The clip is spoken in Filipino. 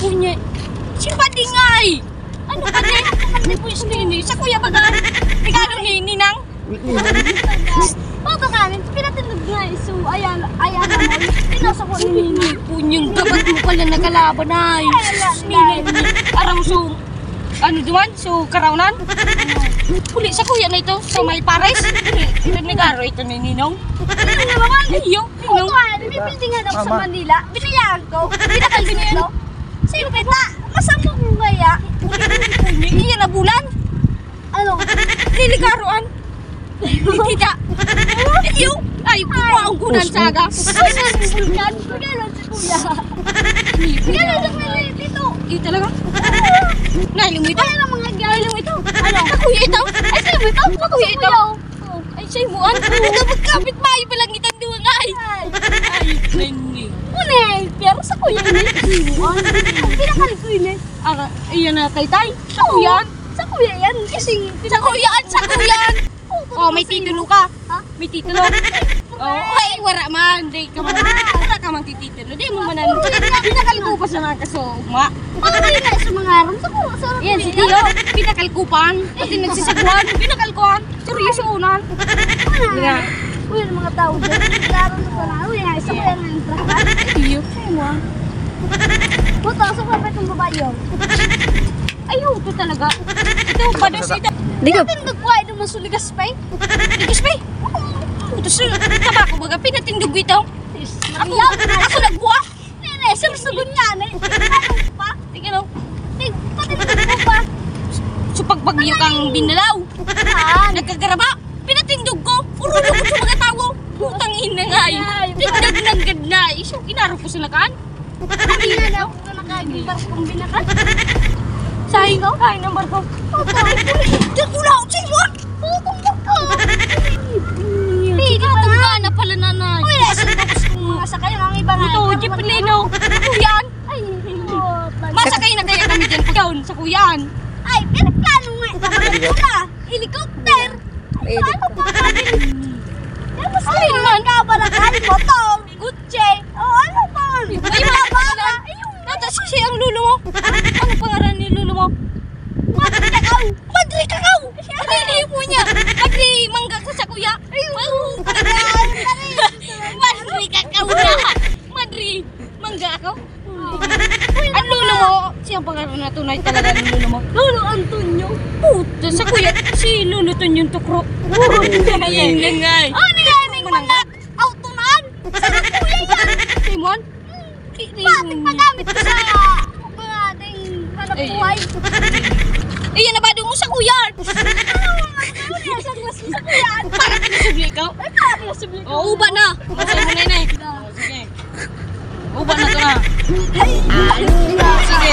Punya. Si Padingay. Ano ka din? Ano po yung nini? Sa kuya ba ka? Regalo ni Ninang? Bago kami, pinatindog nga eh. So, ayan naman. Pinasa ko ni Nini. Punyang gabat mo pala nagalaban ay. Ninay. Arang so, ano duman? So, karaunan? Huli sa kuya na ito, sa may pares. Nagaro ito ni Ninong. Ano na naman? Iyo, Oo nga, bibili nga daw sa Manila. Binayaan ko. Binakal binili. Siyempre, masama ko kaya. Iya na bulan. Ano? Liligaruan. Kita. Iyo. Ay, kukuha ang kunan saga. Bulkan. Regalo si kuya. Regalo sa Manila dito. Iyo talaga? Nailim mo ito? Ano mga Nailim mo ito? Ano? Sa kuya ito? Ay, sa'yo mo ito? Sa kuya ito? Ay, sa'yo mo. Ano? Magkapit bahay pa lang itang duwang ay. Ay, nini. Unay, pero sa kuya ini. Pinakal ko ini. Iyan na, tay-tay. Sa kuya? Sa kuya yan. Kasi Sa kuyan! Sa kuyan! Oh, may titulo ka. Ha? May titulo. Oh, ay, wala man. Di ka man. Wala ka man titulo. Di mo manan. Pinakalkupas na nga kasoma. ano ba yun sa mga aram? Sa kuya. Sa Yan, si Tio. Pinakalkupan. Pati nagsisagwan. Pinakalkuhan. Seryoso unan. Nga. Uy, ang mga tao dyan. Klaro na sa na. Uy, nga, isa kuya nga yung trakan. Tio. Buto, sa kuya pa itong babae yun. Ayaw, ito talaga. Ito, badosita. Pinatindog ko ay dumasuligas pa eh. Tigas pa eh. Ito sa tabako baga. Pinatindog ito. Ako nagbuwa. Nene, sinusugon nga na. Ano pa? Tingnan mo. Patindog ko pa. So pagbagyo kang binalaw. Saan? Nagkagaraba. Pinatindog ko. Urulo ko sa mga tao. Putang ina nga eh. Tindag ng gadna. So kinaro ko sa lakaan. Sabi nga daw kung nakagibar kong binakan. Sahin ko. Kain ng barko. Dagula ako sa iwan. Tutumbok ko. Tinatangga na pala nanay. Uy, nasa tapos kong mga sakay ng ibang Ito, jeep lino. Kuyan. Ay, Masakay na kaya kami dyan. Kuyan, sa kuyan. ay, pero plano nga. Sabi ko na, helicopter. Ano pa kami? Yan mas Ay, naman ka, barakan, motor, kutse. O, ano pa? Ay, mga pala. Natas kasi ang lulo mo. Ano pangalan ni lulo mo? Madre kakao. Madre kakao. Hindi po niya. Madre mangga ka sa kuya. Madre kakao na. Madre mangga ako. Ang lulo mo. Siyang pangalan na tunay talaga ng lulo mo. Lolo Antonio. Puta, sa kuya. Si lulo Tonyo tukro. Ayun na nga. Ano yan? Mga autonan. Sa kuya yan. Simon? Bakit magamit ko sa mga ating hanap buhay? Iyan na ba doon mo sa kuya? Ano yan? Sa glas mo sa kuya? Para pinasubli ikaw? Ay, parang pinasubli ko. O, uba na. Masaya mo na yun eh. Sige. Uba na to na. Ay, Sige.